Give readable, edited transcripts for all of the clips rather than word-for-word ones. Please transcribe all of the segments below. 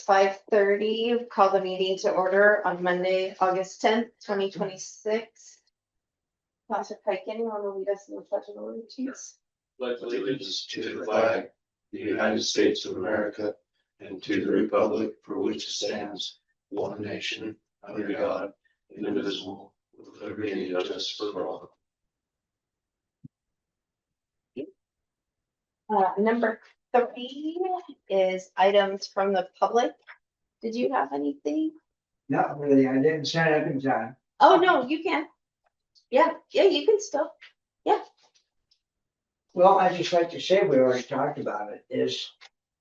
5:30. Call the meeting to order on Monday, August 10th, 2026. Pastor Pike, anyone will lead us in the pledge of allegiance? Pledge allegiance to the flag, of the United States of America, and to the republic for which it stands, one nation, under God, indivisible, with liberty and justice for all. Number 3 is items from the public. Did you have anything? Not really, I didn't sign up in time. Oh, no, you can. Yeah, you can still. Well, I just like to say, we already talked about it, is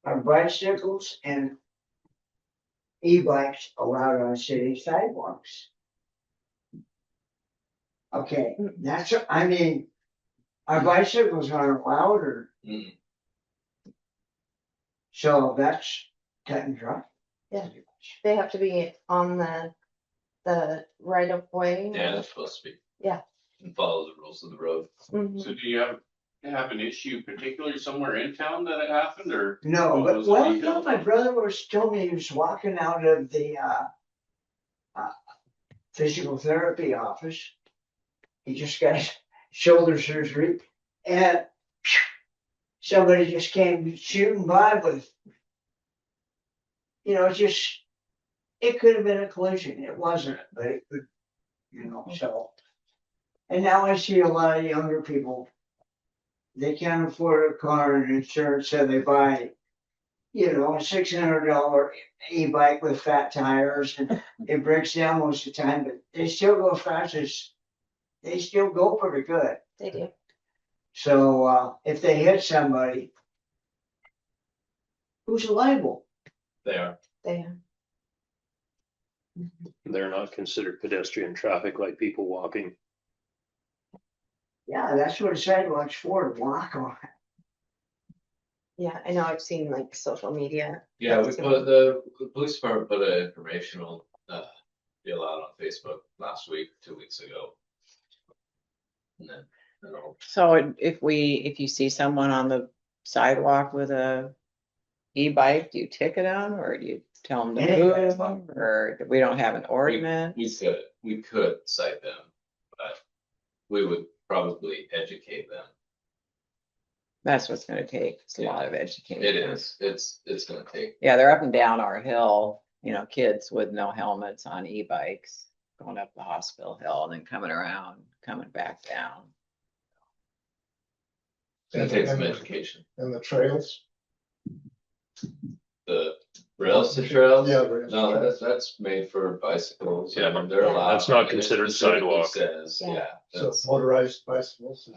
are bicycles and e-bikes allowed on city sidewalks? Okay, that's, I mean, our bicycles aren't allowed or? So that's cut and dry. Yeah. They have to be on the right of way. Yeah, they're supposed to be. Yeah. And follow the rules of the road. Mhm. So do you have an issue particularly somewhere in town that it happened, or? No, what but was the well, detail? no, my brother told me he was walking out of the physical therapy office. He just got shoulder surgery, and somebody just came shooting by with, just, it could have been a collision. It wasn't, but it could, so. And now I see a lot of younger people, they can't afford a car and insurance, so they buy, a $600 e-bike with fat tires, and it breaks down most of the time, but they still go fast as, they still go pretty good. They do. So if they hit somebody, who's liable? They are. They are. They're not considered pedestrian traffic like people walking. Yeah, that's what a sidewalk's for, to walk on. Yeah, I know. I've seen like social media. Yeah, we put the police department put an informational deal out on Facebook last week, 2 weeks ago. And then, So if you see someone on the sidewalk with a e-bike, do you ticket them or do you tell them to move, or we don't have an ordinance? we could cite them, but we would probably educate them. That's what's gonna take. It's a lot of education. It is. It's gonna take. Yeah, they're up and down our hill, kids with no helmets on e-bikes going up the hospital hill and then coming around, coming back down. It's gonna take some education. And the trails? The rails to trails? Yeah. rails to No, trails. that's made for bicycles. Yeah, and they're allowed. that's not and it considered specifically sidewalk. Says, Yeah. yeah. So motorized bicycles.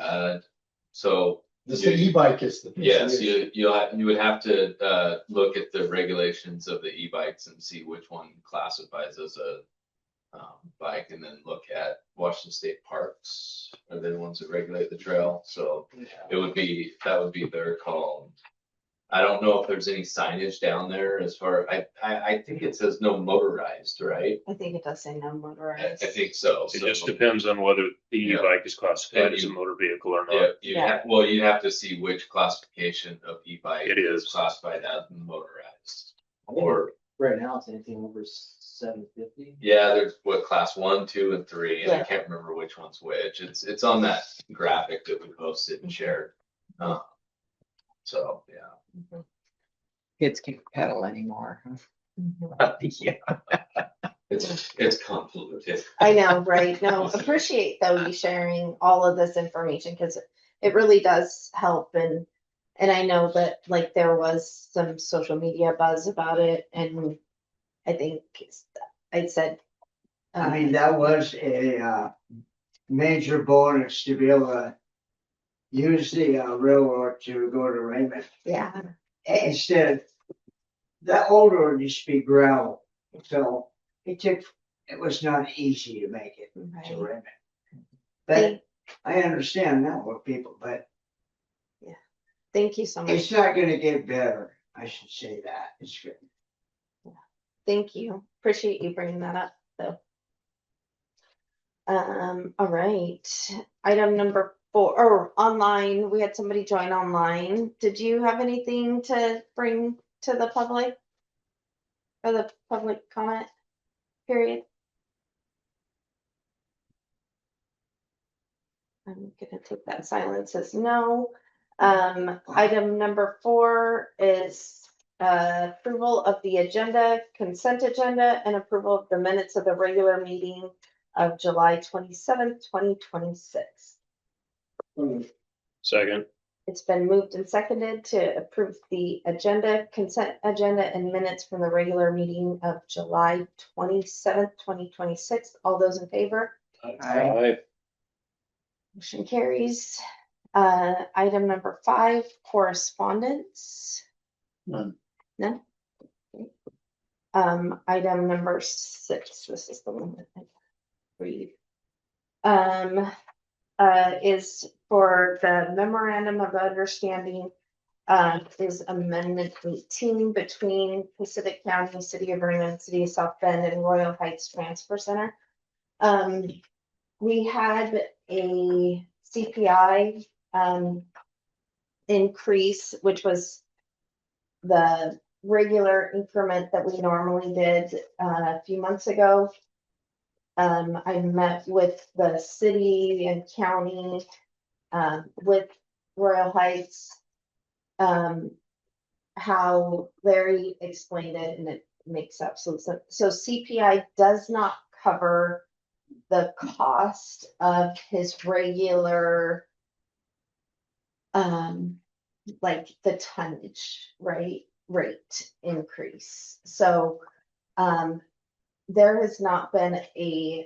So. The e-bike is the. Yes, you would have to look at the regulations of the e-bikes and see which one classifies as a bike, and then look at Washington State parks are the ones that regulate the trail. So that would be their call. I don't know if there's any signage down there as far. I think it says no motorized, right? I think it does say no I motorized. think so. It just depends on whether the e-bike is classified And as a you- motor vehicle or Yeah, not. you'd have to see which classification of e-bike It is. classified as motorized. Or Right now, it's anything over 750. yeah, there's what class 1, 2, and 3, and I Yeah. can't remember which one's which. It's on that graphic that we posted and shared. So yeah. Mhm. Kids can't pedal anymore. Mhm. Yeah. It's convoluted. I know, right? No, appreciate though you sharing all of this information because it really does help, and I know that like there was some social media buzz about it, and I think I said I mean, that was a major bonus to be able to use the railroad to go to Raymond. yeah, Instead, the old road used to be gravel, so it was not easy to make it to right. Raymond. But I understand now what people, but Thank you so much. it's not gonna get better. I should say that. It's good. Thank you. Appreciate you bringing that up though. All right. Item number 4, or online. We had somebody join online. Did you have anything to bring to the public? for the public comment period? I'm gonna take that silence as no. Item number 4 is approval of the agenda, consent agenda, and approval of the minutes of the regular meeting of July 27th, 2026. Second. It's been moved and seconded to approve the agenda, consent agenda, and minutes from the regular meeting of July 27th, 2026. All those in favor? Aye. Motion carries. Item number 5, correspondence. None. None? Okay. Item number 6, this is the one that I read. Is for the memorandum of understanding, is amendment 18 between Pacific County, City of Raymond, City of South Bend, and Royal Heights Transfer Center. We had a CPI increase, which was the regular increment that we normally did a few months ago. I met with the city and county, with Royal Heights, how Larry explained it, and it makes absolute sense. So CPI does not cover the cost of his regular, like the tonnage, right, rate increase. So, there has not been an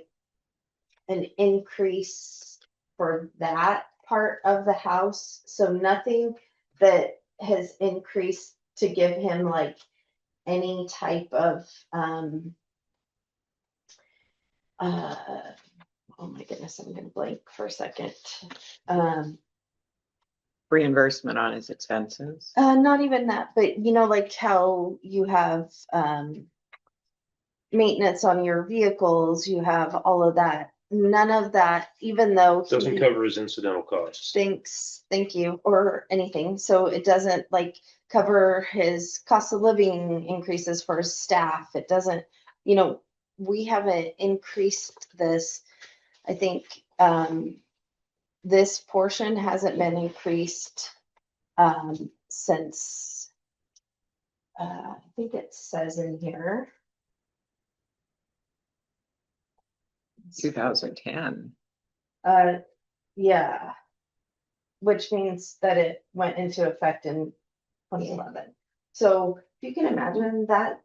increase for that part of the house. So nothing that has increased to give him like any type of, oh my goodness, I'm gonna blank for a second. Reimbursement on his expenses. Not even that, but you know, like how you have, maintenance on your vehicles, you have all of that. None of that, even though Doesn't he cover his incidental costs. thank you, or anything. So it doesn't like cover his cost of living increases for his staff. It doesn't, you know, we haven't increased this. I think this portion hasn't been increased since I think it says in here 2010. Yeah, which means that it went into effect in 2011. So if you can imagine, that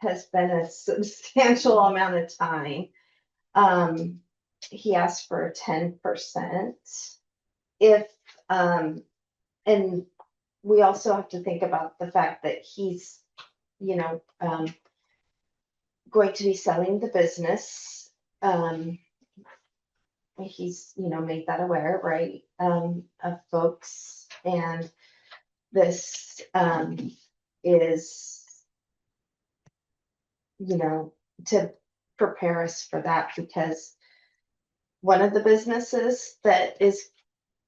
has been a substantial amount of time. He asked for 10%. If, and we also have to think about the fact that he's, you know, going to be selling the business. He's, you know, made that aware, right, of folks, and this is, you know, to prepare us for that, because one of the businesses that is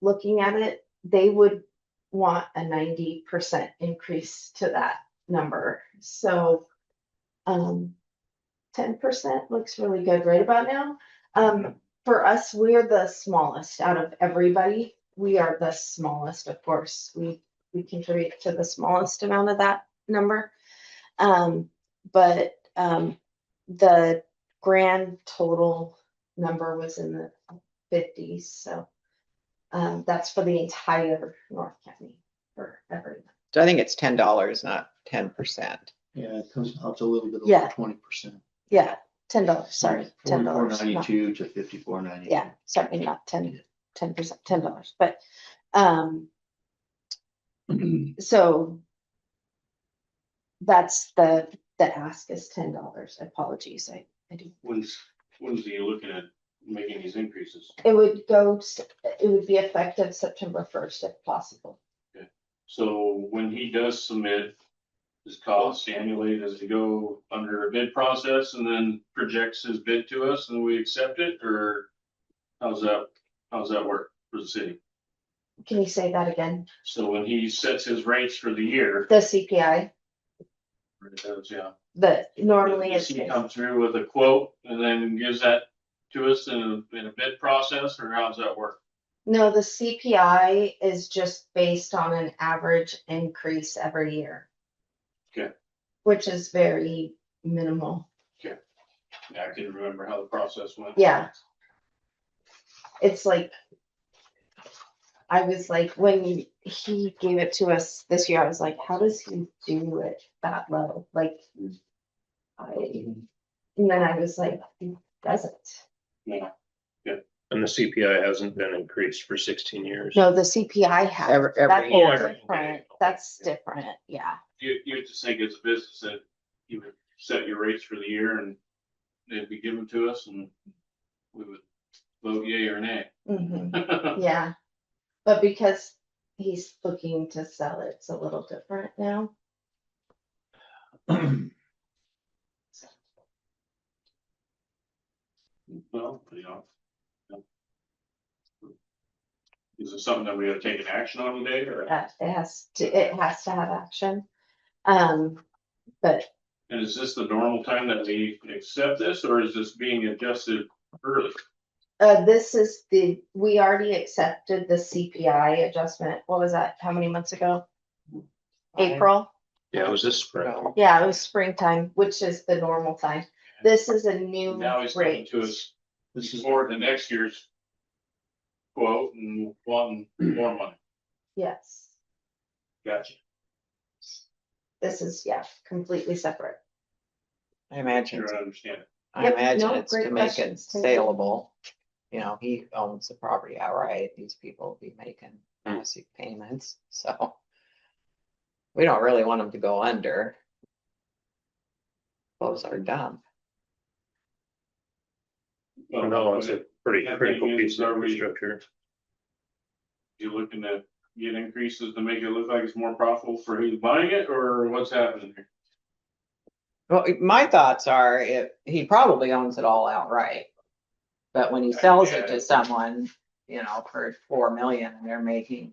looking at it, they would want a 90% increase to that number. So 10% looks really good right about now. For us, we're the smallest out of everybody. We are the smallest, of course. We contribute to the smallest amount of that number. But the grand total number was in the 50s. So that's for the entire North County, for everyone. So I think it's $10, not 10%. Yeah, it comes out to a little bit Yeah. over 20%. Yeah, $10. Sorry, $10. $44.92 to $54.90. Yeah, sorry, not 10%, $10. But so that's the ask is $10. Apologies, I do. When's he looking at making these increases? It would be effective September 1st if possible. So when he does submit his costs annually, does he go under a bid process and then projects his bid to us and we accept it, or how's that work for the city? Can you say that again? So when he sets his rates for the year, The CPI. It does, yeah. That normally Does it's, he come through with a quote and then gives that to us in a bid process, or how does that work? no, the CPI is just based on an average increase every year. Okay. Which is very minimal. Yeah, I can remember how the process went. Yeah. It's like, I was like, when he gave it to us this year, I was like, how does he do it that low? Like, and then I was like, he doesn't. Yeah. And the CPI hasn't been increased for 16 years. No, the CPI has, Every that's year. different, that's different, yeah. You just think as a business that you would set your rates for the year and they'd be given to us and we would vote yay or nay. Mhm. Yeah, but because he's looking to sell it, it's a little different now. Well, is it something that we have taken action on today, or? It has to have action. But And is this the normal time that we accept this, or is this being adjusted early? this is we already accepted the CPI adjustment. What was that? How many months ago? April? Yeah, it was this spring. Yeah, it was springtime, which is the normal time. This is a new Now he's coming rate. to us, this is for the next year's quote and wanting more money. Yes, Gotcha. this is, yeah, completely separate. I imagine, Sure, I understand it. I Yep, imagine no, it's to great make it questions. Thank you. saleable. You know, he owns the property outright. These people will be making massive payments, so. We don't really want them to go under. Close our dump. Well, No, it's a pretty Yeah, critical thing piece is, of are we- infrastructure. You looking to get increases to make it look like it's more profitable for who's buying it, or what's happening here? Well, my thoughts are if he probably owns it all outright. But when he sells it to someone, you know, for 4 million and they're making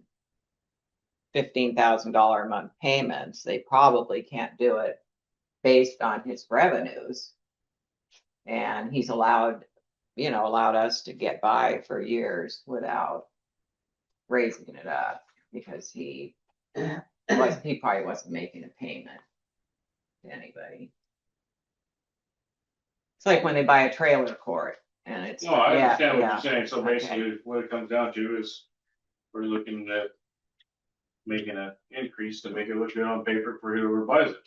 $15,000 a month payments, they probably can't do it based on his revenues. And he's allowed us to get by for years without raising it up because he probably wasn't making a payment to anybody. It's like when they buy a trailer court and it's. No, I yeah, understand what yeah. you're saying, so Okay. basically what it comes down to is we're looking at making an increase to make it look good on paper for whoever buys it.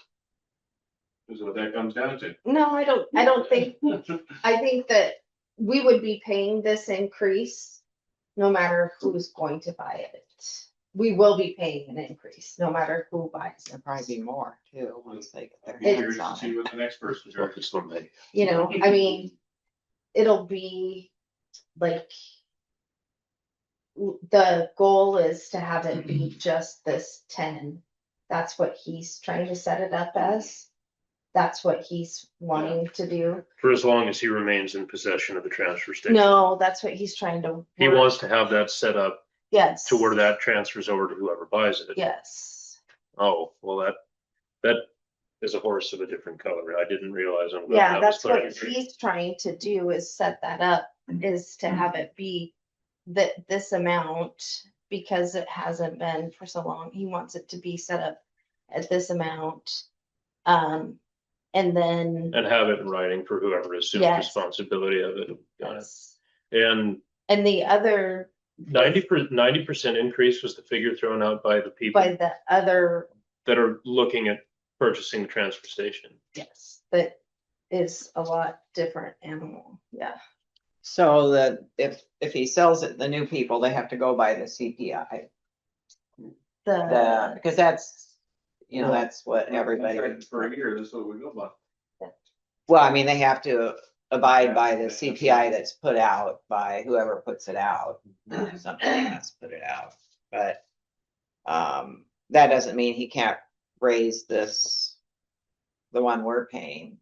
Is what that comes down to. No, I don't think, I think that we would be paying this increase no matter who's going to buy it. We will be paying an increase, no matter who buys There'll it. probably be more too, once they get their Be curious hands to on see it. what the next person charges. You know, I mean, it'll be like, the goal is to have it be just this 10. That's what he's trying to set it up as. That's what he's wanting to do. For as long as he remains in possession of the transfer station. No, that's what he's trying to. He work. wants to have that set up Yes. to where that transfers over to whoever buys it. Yes. Oh, well, that is a horse of a different color. I didn't realize. I'm glad Yeah, that was that's what clarified. he's trying to do is set that up, is to have it be that this amount, because it hasn't been for so long. He wants it to be set up at this amount. And then. And have it in writing for whoever assumes Yes. responsibility of it. Got it. Yes. And And the other, 90% increase was the figure thrown out by the people by the other, that are looking at purchasing the transfer station. yes, that is a lot different animal, yeah. So that if he sells it, the new people, they have to go by the CPI. Because that's, that's what everybody. For a year, that's what we go by. Well, I mean, they have to abide by the CPI that's put out by whoever puts it out. Something has to put it out, but that doesn't mean he can't raise the one we're paying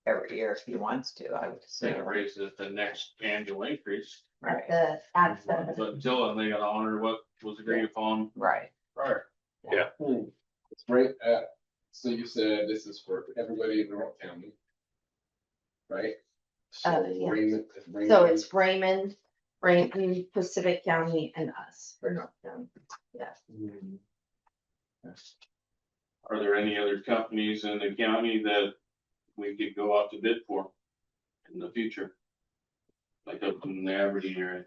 every year if he wants to, I would They say. can raise it the next annual increase, Right, At the, but until then, they gotta honor what was agreed upon right. prior. Yeah. It's right at So you said this is for everybody in North County, right? So Yeah. Raymond. So it's Raymond, Pacific County and us for North County. Yeah. Are there any other companies in the county that we could go out to bid for in the future? Like up in the Aberdeen area?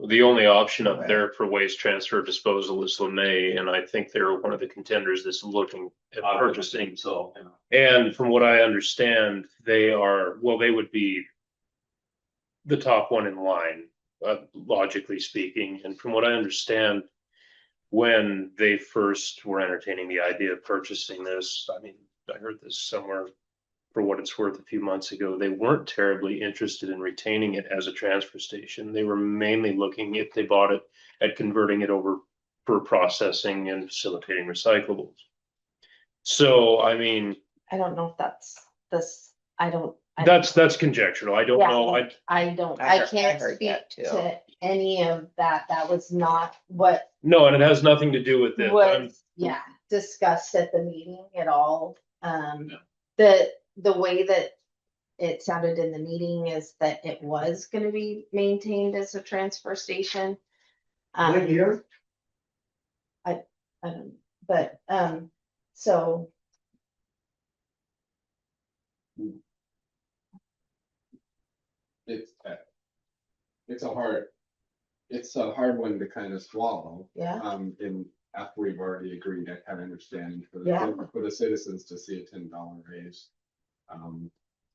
The only option up there for waste transfer disposal is LeMay, and I think they're one of the contenders that's looking at purchasing. So. And from what I understand, they would be the top one in line, logically speaking. And from what I understand, when they first were entertaining the idea of purchasing this, I mean, I heard this somewhere for what it's worth a few months ago, they weren't terribly interested in retaining it as a transfer station. They were mainly looking, if they bought it, at converting it over for processing and facilitating recyclables. So, I mean, I don't know if that's this, I don't. that's conjectural. I don't Yeah, know. I can't heard speak that too. to any of that. That was not what No, and it has nothing to do with this. was, discussed at the meeting at all. Yeah. The way that it sounded in the meeting is that it was gonna be maintained as a transfer station. What year? But, so. It's a hard one to kind of swallow. Yeah. And after we've already agreed, I have understanding for Yeah. for the citizens to see a $10 raise.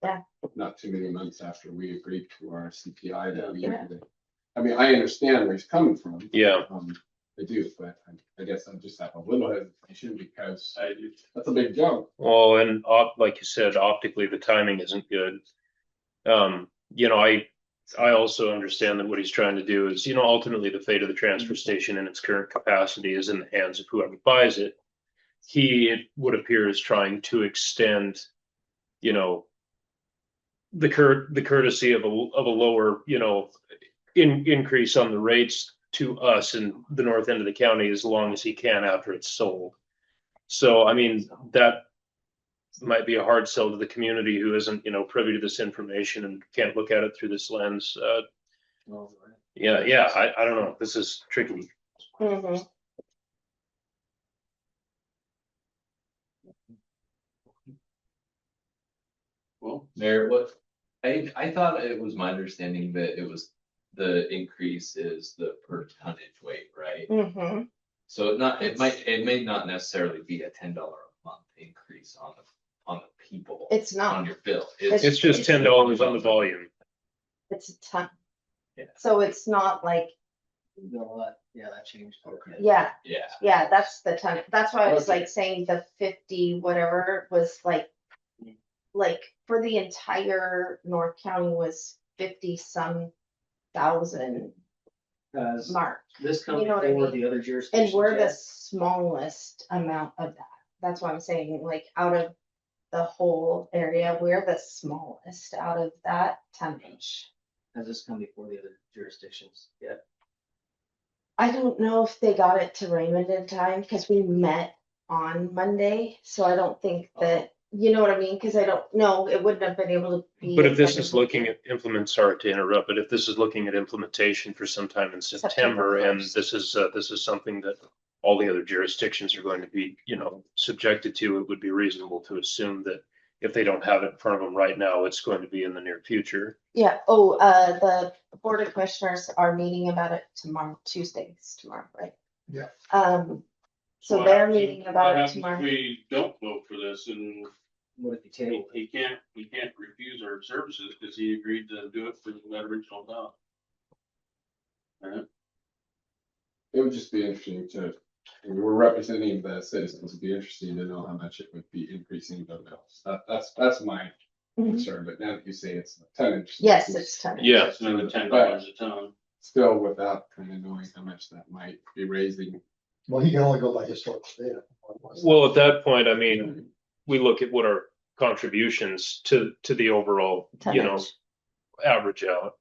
Yeah. Not too many months after we agreed to our CPI that we. Yeah. I mean, I understand where he's coming from. Yeah. I do, but I guess I just have a little hesitation because that's a big jump. Well, and like you said, optically, the timing isn't good. I also understand that what he's trying to do is, ultimately the fate of the transfer station in its current capacity is in the hands of whoever buys it. It would appear, is trying to extend, the courtesy of a lower, increase on the rates to us in the north end of the county as long as he can after it's sold. So, I mean, that might be a hard sell to the community who isn't, privy to this information and can't look at it through this lens. Yeah, I don't know. This is tricky. Mhm. Well, Mayor, I thought it was my understanding that it was the increase is the per tonnage weight, right? Mhm. So it may not necessarily be a $10 a month increase on the people. It's On not, your bill. It's just $10 on the volume. it's a ton. Yeah. So it's not like, No, that changed. Okay. yeah, Yeah. that's the ton. That's why I was like saying the 50, whatever was like for the entire North County was 50 some thousand Because mark. this comes You know what I before mean? the other jurisdictions. And we're the yeah. smallest amount of that. That's why I'm saying, like, out of the whole area, we're the smallest out of that tonnage. Has this come before the other jurisdictions? Yeah. I don't know if they got it to Raymond in time because we met on Monday, so I don't think that, you know what I mean? Because I don't know, it wouldn't have been able to be. But if this is looking at sorry to interrupt, but if this is looking at implementation for sometime in September, and 1st. this is something that all the other jurisdictions are going to be, subjected to, it would be reasonable to assume that if they don't have it in front of them right now, it's going to be in the near future. Yeah, the Board of Commissioners are meeting about it tomorrow, Tuesdays tomorrow, right? Yeah. So they're meeting about it tomorrow. We don't vote for this and What if you table it? he can't refuse our services because he agreed to do it for that original amount. It would just be interesting we're representing the citizens. It'd be interesting to know how much it would be increasing the bills. That's my Mhm. concern, but now that you say it's a tonnage. Yes, it's tonnage. Yeah, it's another $10 a ton. Still without kind of knowing how much that might be raising. Well, you can only go by historical data. Well, at that point, I mean, we look at what our contributions to the overall, Tonnage. average out.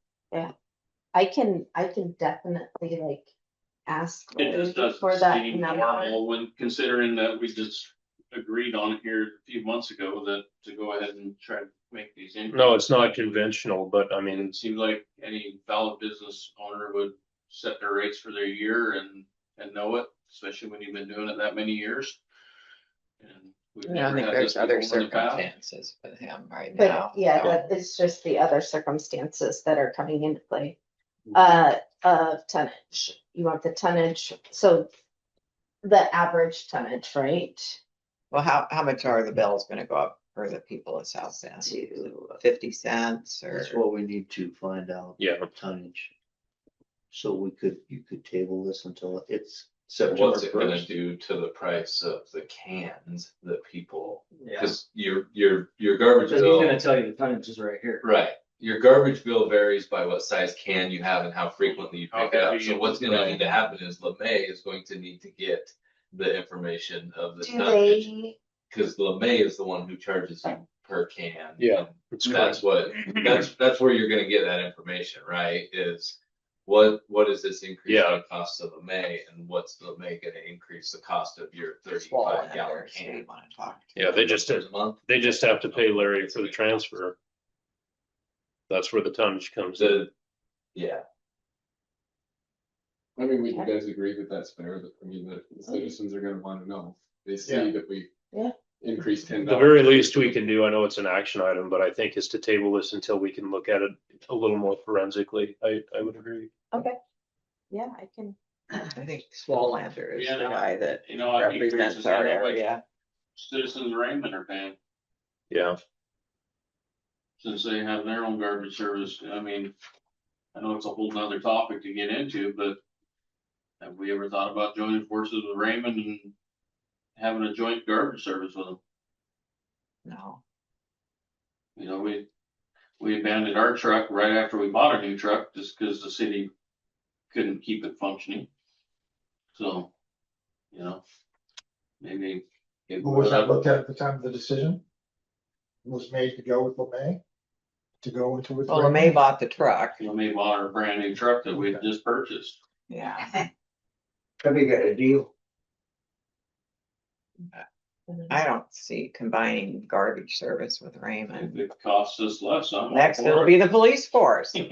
I can definitely like ask It just doesn't for that seem number. normal when considering that we just agreed on here a few months ago that to go ahead and try to make these increases. No, it's not conventional, but I mean, It seems like any valid business owner would set their rates for their year and know it, especially when you've been doing it that many years. And we've I never think had there's this other before in the past. circumstances with him right now. But yeah, so. that it's just the other circumstances that are coming into play. Tonnage, you want the tonnage, so the average tonnage, right? Well, how much are the bills gonna go up for the people of South Bend? To 50 cents or? That's what we need to find out. yeah, Tonnage. So you could table this until it's So September what's it gonna 1st. do to the price of the cans that people, Yeah. cause your garbage So he's bill, gonna tell you the tonnage is right here. right? Your garbage bill varies by what size can you have and how frequently you pick it up. So what's gonna need to happen is LeMay is going to need to get the information of the do tonnage. they, Cause LeMay is the one who charges you per can. Yeah. And it's That's correct. what, that's where you're gonna get that information, right? Is what is this increase Yeah. gonna cost to LeMay and what's LeMay gonna increase the cost of your Small 35 gallon lenders we can? wanna talk to. Yeah, they just A month? have to pay Larry for the transfer. That's where the tonnage comes in. The, yeah, I mean, would you guys agree that that's fair? That, I mean, the citizens are gonna wanna know. They see that we Yeah. increased $10. The very least we can do, I know it's an action item, but I think is to table this until we can look at it a little more forensically. I would agree. okay, yeah, I can, I think Swalander is Yeah, the guy that You know, I think represents increases, our you know, like area. citizens of Raymond are paying, Yeah, since they have their own garbage service. I mean, I know it's a whole nother topic to get into, but have we ever thought about joining forces with Raymond and having a joint garbage service with them? No, You know, we abandoned our truck right after we bought a new truck just because the city couldn't keep it functioning. So, you know, maybe. it Who was that looked at the time of the decision? Was made to go with LeMay? To go into with. well, LeMay bought the truck, You know, maybe bought our brand new truck that we just purchased. yeah. Probably got a deal. I don't see combining garbage service with Raymond. If it costs us less, I'm all Next, for it'll it. be the police force. You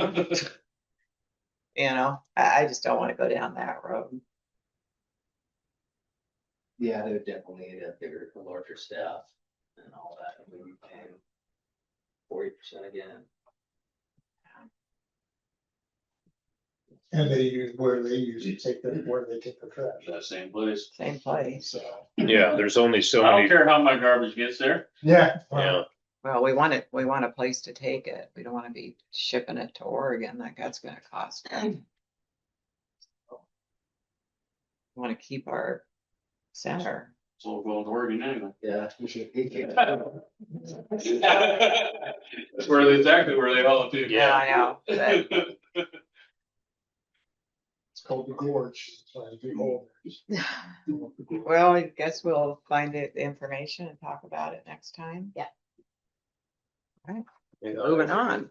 know, I just don't wanna go down that road. Yeah, they would definitely need a larger staff and all that, and we would pay 40% again. And they use, where they usually take the, where they take the trash. That same place. Same place. So, yeah, there's only so I don't many, care how my garbage gets there. yeah. yeah. Well, we want a place to take it. We don't wanna be shipping it to Oregon, that's gonna cost. We wanna keep our center. So we'll go to Oregon anyway. Yeah, we should. That's where exactly where they haul it to. Yeah, I know, but- It's called the gorge. It's trying to be cold. Well, I guess we'll find the information and talk about it next time. Yeah. All right, moving on.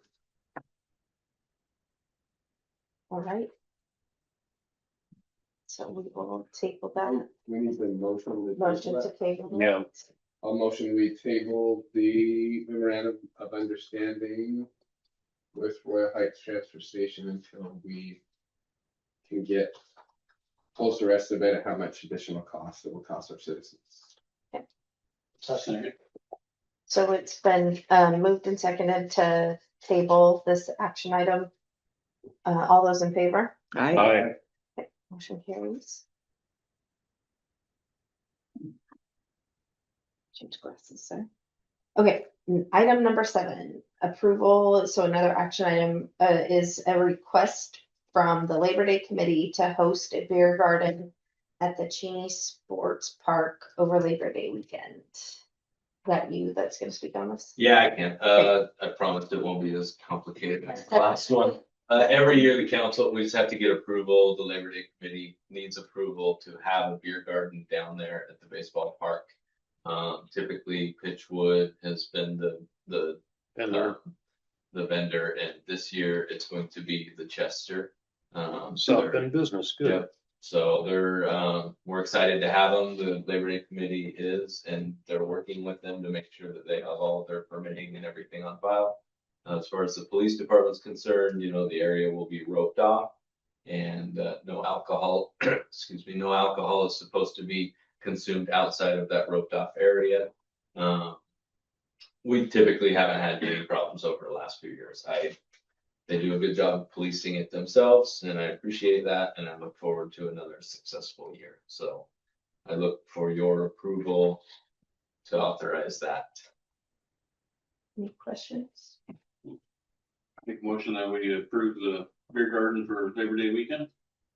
all right. So we will table that, We need the motion. motion to table. that. Yeah. I'll motion we table the memorandum of understanding with Royal Heights Transfer Station until we can get closer estimate of how much additional cost it will cost our citizens. So it's been moved and seconded to table this action item. All those in favor? Right, Motion carries. Change glasses, sir. Okay, item number 7, approval. So another action item is a request from the Labor Day Committee to host a beer garden at the Cheney Sports Park over Labor Day weekend. Is that you that's gonna speak on this? yeah, I can. I promise it won't be as complicated as the last one. Every year the council, we just have to get approval. The Labor Day Committee needs approval to have a beer garden down there at the baseball park. Typically Pitchwood has been the vendor, and this year it's going to be the Chester. South Bend business, good. Yep. So we're excited to have them. The Labor Day Committee is, and they're working with them to make sure that they have all of their permitting and everything on file. As far as the police department's concerned, the area will be roped off and no alcohol, excuse me, no alcohol is supposed to be consumed outside of that roped off area. We typically haven't had any problems over the last few years. They do a good job of policing it themselves, and I appreciate that, and I look forward to another successful year. So I look for your approval to authorize that. Any questions? Make a motion that we approve the beer garden for Labor Day weekend.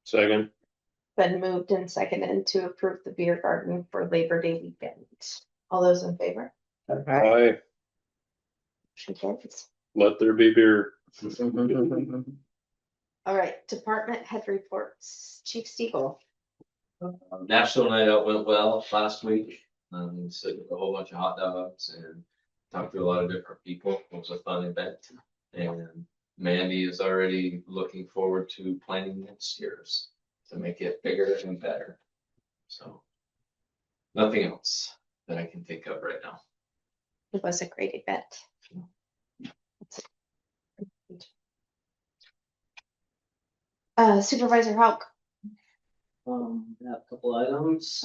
Second. Been moved and seconded to approve the beer garden for Labor Day weekend. All those in favor? Aye. Motion carries. Let there be beer. All right, department head reports. Chief Steegle. National Night Out went well last week. So a whole bunch of hot dogs and talked to a lot of different people. It was a fun event. And Mandy is already looking forward to planning next year's to make it bigger and better. So nothing else that I can think of right now. It was a great event. Supervisor Houck. Got a couple items.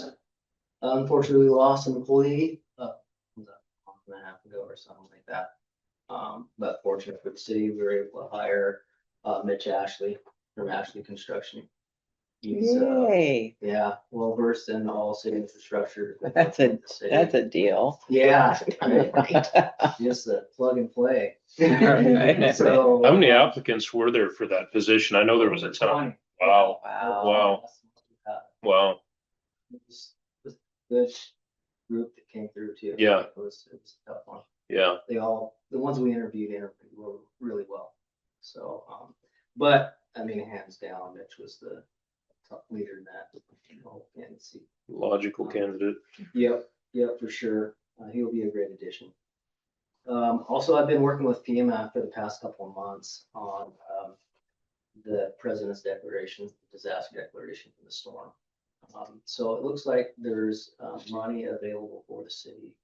Unfortunately, we lost an employee, was that a month and a half ago or something like that. But fortunate for the city, we were able to hire, Mitch Ashley from Ashley Construction. He's, Yay, yeah, well versed in all city infrastructure. that's a deal. Yeah, just a plug and play. Right. So. How many applicants were there for that position? I know there was a ton. 20. Wow. Wow. Wow. It was a good group that came through too. Yeah. It was a tough one. Yeah. The ones we interviewed really well. So, but I mean, hands down, Mitch was the top leader in that whole candidacy. Logical candidate. Yep, for sure. He'll be a great addition. Also, I've been working with FEMA for the past couple of months on the President's Declaration, disaster declaration for the storm. So it looks like there's money available for the city.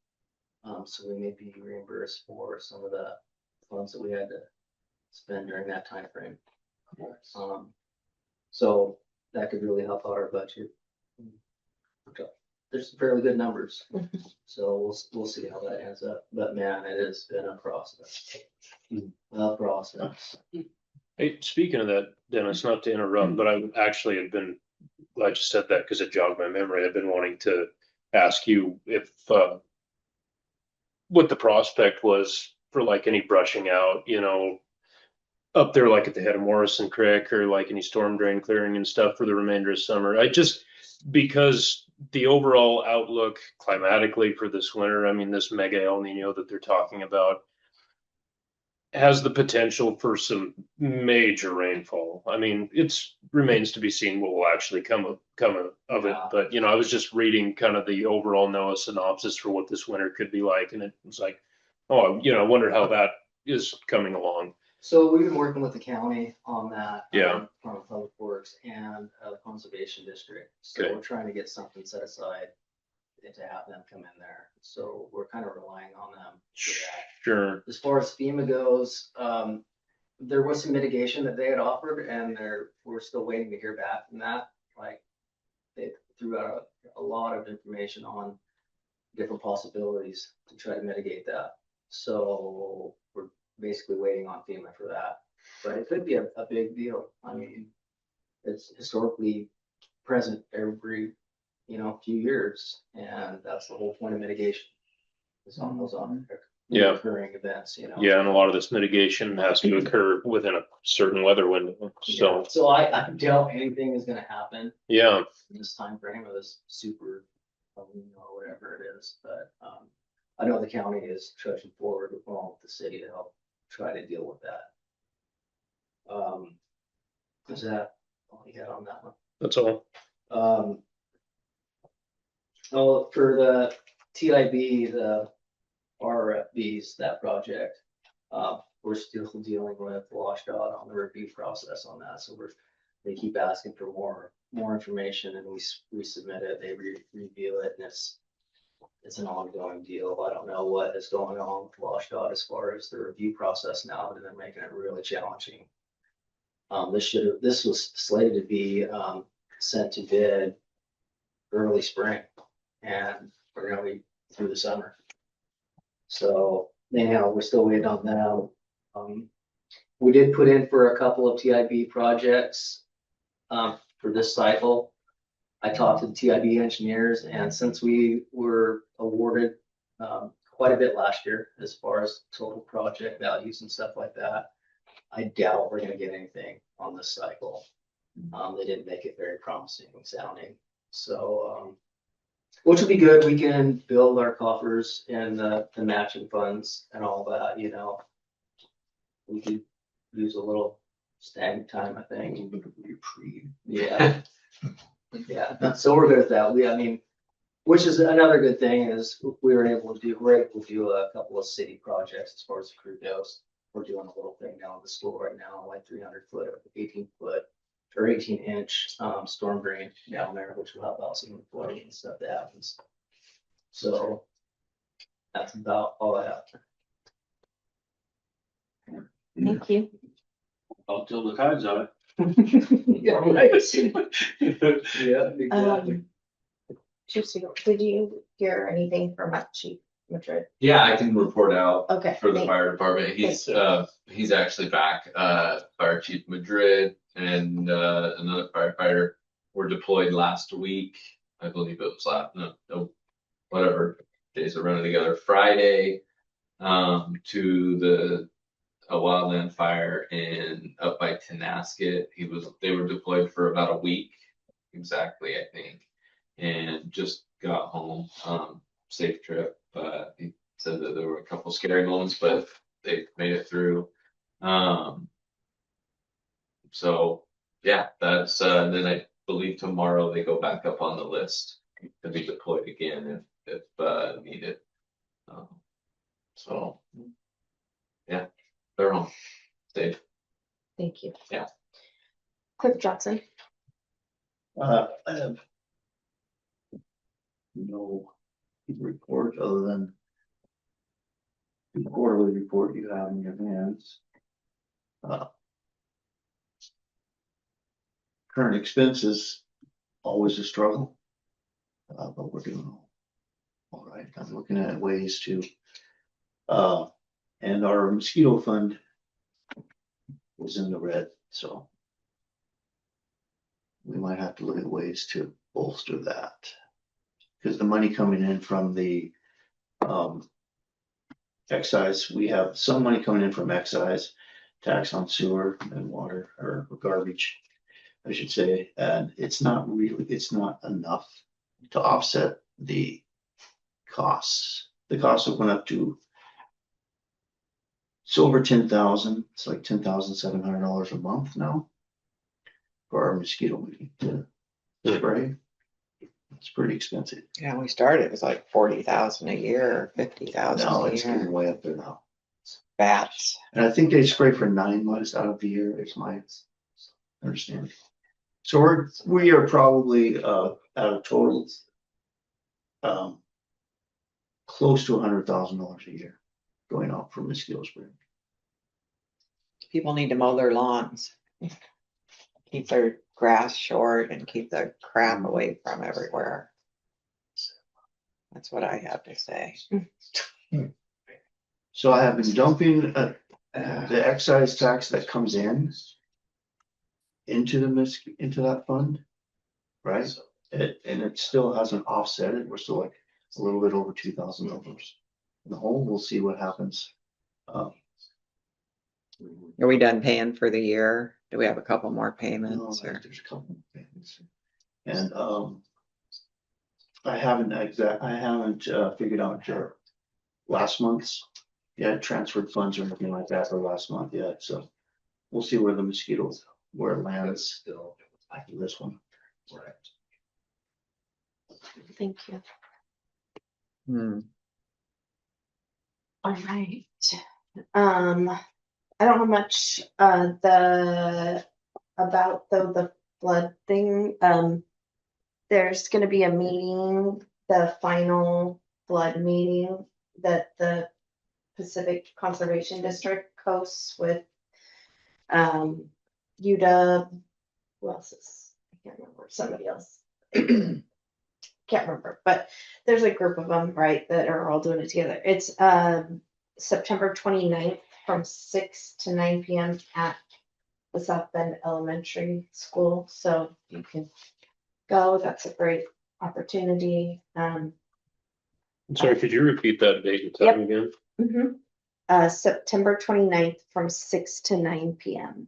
So we may be reimbursed for some of the funds that we had to spend during that time frame. So that could really help out our budget. There's some fairly good numbers. So we'll see how that ends up. But man, it has been a process. A process. Hey, speaking of that, Dennis, not to interrupt, but I actually have been glad you said that because it jogged my memory. I've been wanting to ask you if what the prospect was for like any brushing out, up there like at the head of Morrison Creek or like any storm drain clearing and stuff for the remainder of summer. Because the overall outlook climatically for this winter, I mean, this mega El Nino that they're talking about has the potential for some major rainfall. I mean, remains to be seen what will actually come of it. But, I was just reading kind of the overall NOAA synopsis for what this winter could be like. And it was like, I wonder how that is coming along. So we've been working with the county on that. Yeah. From Public Works and the Conservation District. So Okay. we're trying to get something set aside to have them come in there. So we're kind of relying on them for that. Sure. As far as FEMA goes, there was some mitigation that they had offered and we're still waiting to hear back from that. Like they threw out a lot of information on different possibilities to try to mitigate that. So we're basically waiting on FEMA for that, but it could be a big deal. I mean, it's historically present every, few years, and that's the whole point of mitigation. It's on those Yeah. occurring events, Yeah, and a lot of this mitigation has to occur within a certain weather window. So, So I doubt anything is gonna happen yeah. in this time frame of this super, or whatever it is, but, I know the county is trudging forward along with the city to help try to deal with that. Is that all you got on that one? That's all. For the TIB, the RFBs, that project, we're still dealing with WashDOT on the review process on that. So they keep asking for more information, and we submit it, they review it, and it's an ongoing deal. I don't know what is going on with WashDOT as far as the review process now, but they're making it really challenging. This was slated to be sent to bid early spring, and we're gonna be through the summer. So anyhow, we're still waiting on them. We did put in for a couple of TIB projects for this cycle. I talked to the TIB engineers, and since we were awarded quite a bit last year as far as total project values and stuff like that, I doubt we're gonna get anything on this cycle. They didn't make it very promising sounding. So, which would be good. We can build our coffers and the matching funds and all that, you know. We could use a little stagnant time, I think. A little bit of reprieve. Yeah. Yeah, so we're good at that. I mean, which is another good thing is we're able to do a couple of city projects as far as the crew goes. We're doing a little thing down at the school right now, like 300 foot, 18 foot, or 18-inch storm drain down there, which will help out some of the flooding and stuff that happens. So that's about all I have. Thank you. Until the tide's out. Yeah, right. Yeah, exactly. Chief Segal, did you hear anything from Chief Madrid? Yeah, I can report out Okay. for the thank- fire department. He's actually back. Fire Chief Madrid and another firefighter were deployed last week. I believe it was whatever days are running together. Friday to a wildland fire up by Tenasket. They were deployed for about a week exactly, I think, and just got home. Safe trip. He said that there were a couple scary moments, but they made it through. So yeah, that's then I believe tomorrow they go back up on the list to be deployed again if needed. So yeah, they're home safe. Thank you. Yeah. Cliff Johnson. I have no report other than the quarterly report you have in your hands. Current expenses, always a struggle, but we're doing all right. I'm looking at ways to, and our mosquito fund was in the red, so we might have to look at ways to bolster that. Because the money coming in from the excise, we have some money coming in from excise, tax on sewer and water or garbage, I should say, and it's not enough to offset the costs. The costs have went up to, it's over 10,000. It's like $10,700 a month now for our mosquito spray. It's pretty expensive. Yeah, we started, it was like 40,000 a year or 50,000 Now a it's getting year. way up there now. Bats. And I think they spray for 9 months out of the year, is my understanding. So we are probably at a total close to $100,000 a year going out for mosquito spray. People need to mow their lawns. Keep their grass short and keep the crap away from everywhere. That's what I have to say. So I have been dumping the excise tax that comes in into that fund, right? And it still hasn't offset it. We're still like a little bit over $2,000 in the hole. We'll see what happens. Are we done paying for the year? Do we have a couple more No, payments or? there's a couple of things. And I haven't figured out last month's transferred funds or anything like that for last month yet. So we'll see where it lands Still. after this one. Right. Thank you. All right. I don't know much about the flood thing, there's gonna be a meeting, the final flood meeting that the Pacific Conservation District hosts with UW, who else is, I can't remember, somebody else. Can't remember, but there's a group of them, right, that are all doing it together. It's September 29th from 6 to 9 p.m. at the South Bend Elementary School, so you can go. That's a great opportunity. Sorry, could you repeat that date and time again? September 29th from 6 to 9 p.m.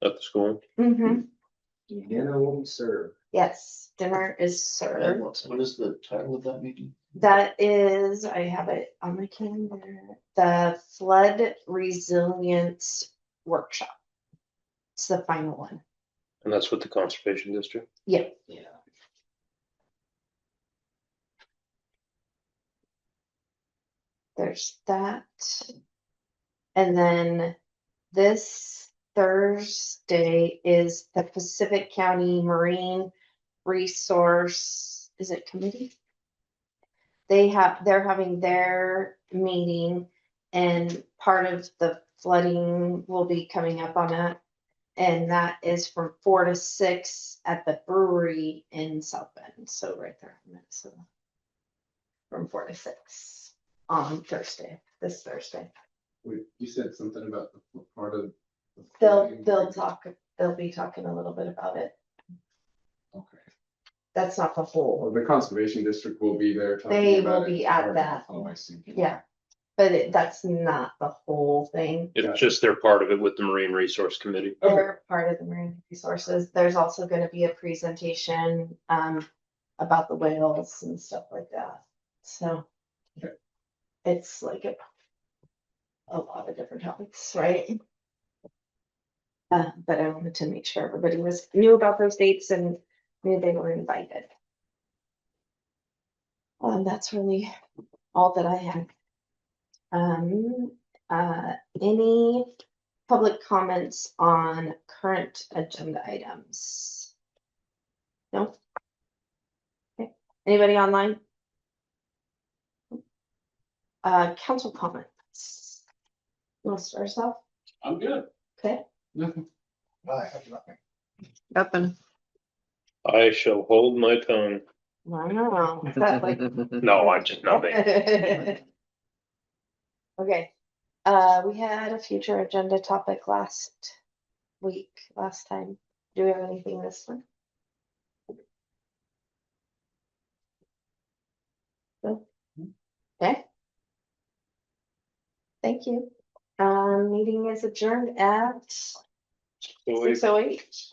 At the school? Dinner will be served. Yes, dinner is And served. what is the title of that meeting? That is, I have it on my calendar, the Flood Resilience Workshop. It's the final one. And that's with the Conservation District? Yeah. Yeah. There's that. And then this Thursday is the Pacific County Marine Resource, is it committee? They're having their meeting, and part of the flooding will be coming up on that. And that is from 4 to 6 at the brewery in South Bend, so right there in Minnesota. From 4 to 6 on Thursday, this Thursday. Wait, you said something about the part of. the They'll flooding. they'll be talking a little bit about it. Okay. That's not the whole, Well, the conservation district will be there. talking They about will it. be at Or- that. Oh, I see. yeah, but that's not the whole thing. It's just they're part of it with the Marine Resource Committee. Okay. They're part of the marine resources. There's also gonna be a presentation, about the whales and stuff like that, so. Okay. It's like a lot of different topics, right? But I wanted to make sure everybody knew about those dates and knew they were invited. That's really all that I had. Any public comments on current agenda items? No? Okay, anybody online? Council comments. You want to start us off? I'm good. Okay. Nothing. I have nothing. Nothing. I shall hold my tongue. I don't know. Is that like? No, I'm just nothing. Okay, we had a future agenda topic last time. Do we have anything this one? No? Okay. Thank you. Meeting is adjourned at 6:08.